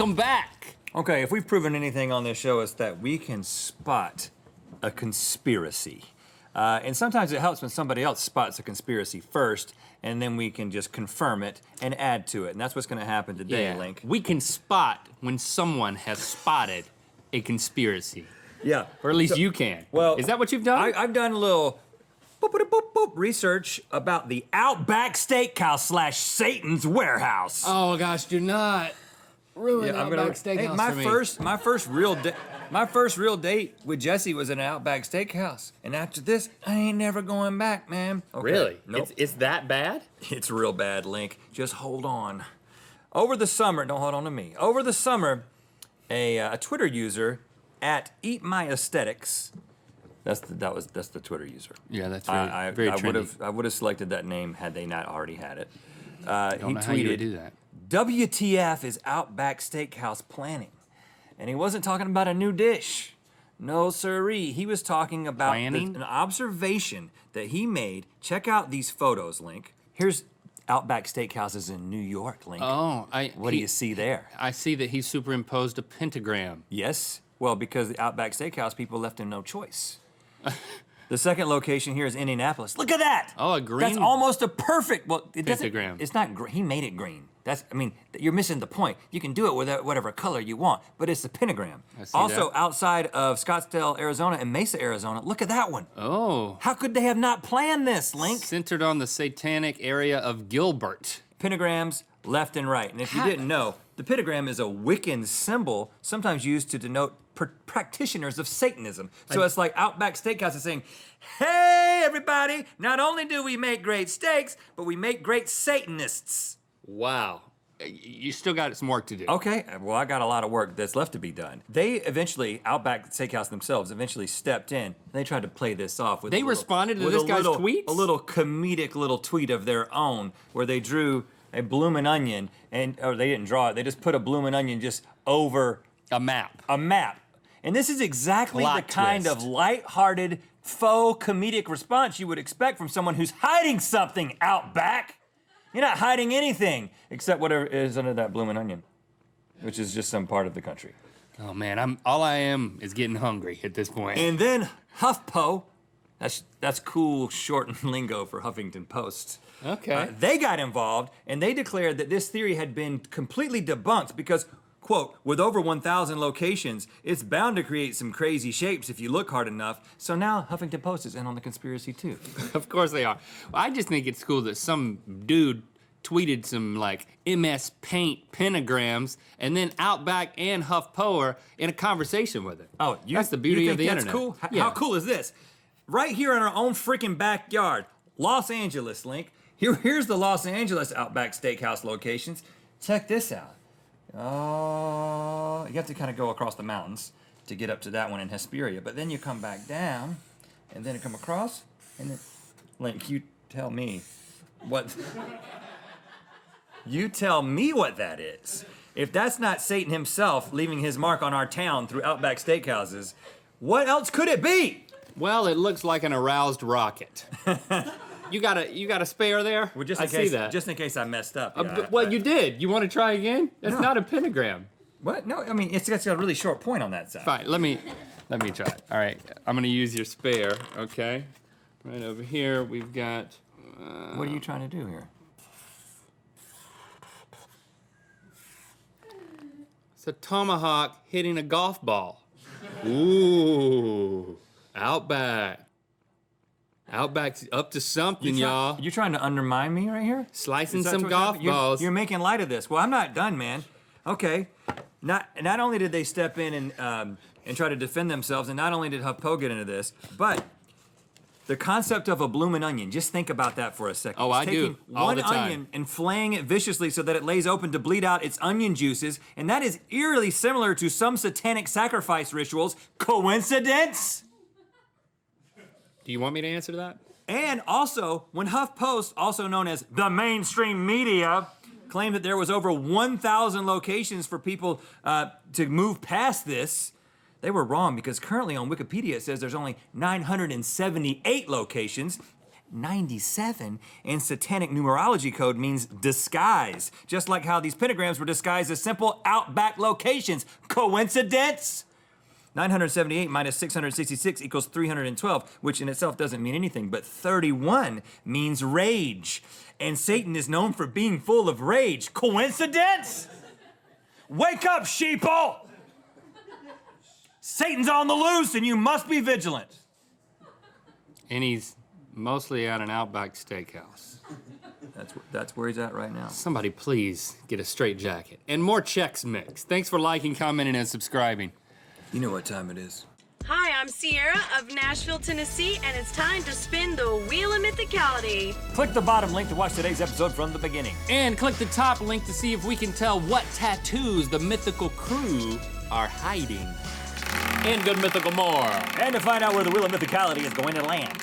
Welcome back. Okay, if we've proven anything on this show, it's that we can spot a conspiracy. And sometimes it helps when somebody else spots a conspiracy first, and then we can just confirm it and add to it. And that's what's gonna happen today, Link. We can spot when someone has spotted a conspiracy. Yeah. Or at least you can. Well, is that what you've done? I've done a little research about the Outback Steakhouse / Satan's Warehouse. Oh gosh, do not ruin Outback Steakhouse my for me. My first real date with Jesse was at an Outback Steakhouse, and after this, I ain't never going back, man. Okay. Really? Nope. It's that bad? It's real bad, Link. Just hold on. Over the summer, don't hold on to me. Over the summer, a Twitter user at Eat My Aesthetics. That's the Twitter user. Yeah, that's very trendy. I would have selected that name had they not already had it. Don't know how you would do that. WTF is Outback Steakhouse planning? And he wasn't talking about a new dish. No siree. He was talking about an observation that he made. Check out these photos, Link. Here's Outback Steakhouses in New York, Link. Oh, what do you see there? I see that he superimposed a pentagram. Yes. Well, because the Outback Steakhouse people left him no choice. The second location here is Indianapolis. Look at that! Oh, a green. That's almost a perfect. Well, it pentagram. It's not green. He made it green. You're missing the point. You can do it with whatever color you want, but it's a pentagram. Also, outside of Scottsdale, Arizona, and Mesa, Arizona, look at that one. Oh. How could they have not planned this, Link? Centered on the satanic area of Gilbert. Pentagrams left and right. And if you didn't know, the pentagram is a Wiccan symbol, sometimes used to denote practitioners of Satanism. So it's like Outback Steakhouse is saying, hey, everybody, not only do we make great steaks, but we make great Satanists. Wow. You still got some work to do. Okay, well, I got a lot of work that's left to be done. They eventually, Outback Steakhouse themselves, eventually stepped in. And they tried to play this off with responded to this guy's tweets? A little comedic little tweet of their own where they drew a bloomin' onion, or they didn't draw it, they just put a bloomin' onion just over a map. And this is exactly the kind of lighthearted, faux comedic response you would expect from someone who's hiding something, Outback. You're not hiding anything except whatever is under that bloomin' onion, which is just some part of the country. Oh man, all I am is getting hungry at this point. And then HuffPo, that's cool shortened lingo for Huffington Post. Okay. They got involved and they declared that this theory had been completely debunked because, quote, with over 1,000 locations, it's bound to create some crazy shapes if you look hard enough. So now Huffington Post is in on the conspiracy too. Of course they are. Well, I just think it's cool that some dude tweeted some like MS Paint pentagrams and then Outback and HuffPo are in a conversation with it. Oh, that's the beauty of the internet. That's cool? How cool is this? Right here in our own freaking backyard, Los Angeles, Link. Here's the Los Angeles Outback Steakhouse locations. Check this out. Oh, you have to kind of go across the mountains to get up to that one in Hesperia, but then you come back down, and then you come across, and then, Link, you tell me what that is. If that's not Satan himself leaving his mark on our town through Outback Steakhouses, what else could it be? Well, it looks like an aroused rocket. You got a spare there? Well, just in case I messed up. You did. You want to try again? That's not a pentagram. What? No, I mean, it's got a really short point on that side. Fine, let me try it. All right, I'm gonna use your spare, okay? Right over here, we've got... what are you trying to do here? It's a tomahawk hitting a golf ball. Ooh, Outback. Outback's up to something, y'all. You trying to undermine me right here? Slicing some golf balls. You're making light of this. Well, I'm not done, man. Okay. Not only did they step in and try to defend themselves, and not only did HuffPo get into this, but the concept of a bloomin' onion. Just think about that for a second. Oh, I do. All the time. One onion and flaying it viciously so that it lays open to bleed out its onion juices, and that is eerily similar to some satanic sacrifice rituals. Coincidence? Do you want me to answer that? And also, when HuffPost, also known as the mainstream media, claimed that there was over 1,000 locations for people to move past this, they were wrong because currently on Wikipedia it says there's only 978 locations. 97 in Satanic numerology code means disguise, just like how these pentagrams were disguised as simple Outback locations. Coincidence? 978 minus 666 equals 312, which in itself doesn't mean anything, but 31 means rage. And Satan is known for being full of rage. Coincidence? Wake up, sheeple! Satan's on the loose and you must be vigilant. And he's mostly at an Outback Steakhouse. That's where he's at right now. Somebody please get a straight jacket. And more Chex Mix. Thanks for liking, commenting, and subscribing. You know what time it is. Hi, I'm Sierra of Nashville, Tennessee, and it's time to spin the Wheel of Mythicality. Click the bottom link to watch today's episode from the beginning. And click the top link to see if we can tell what tattoos the Mythical crew are hiding. And good mythical more. And to find out where the Wheel of Mythicality is going to land.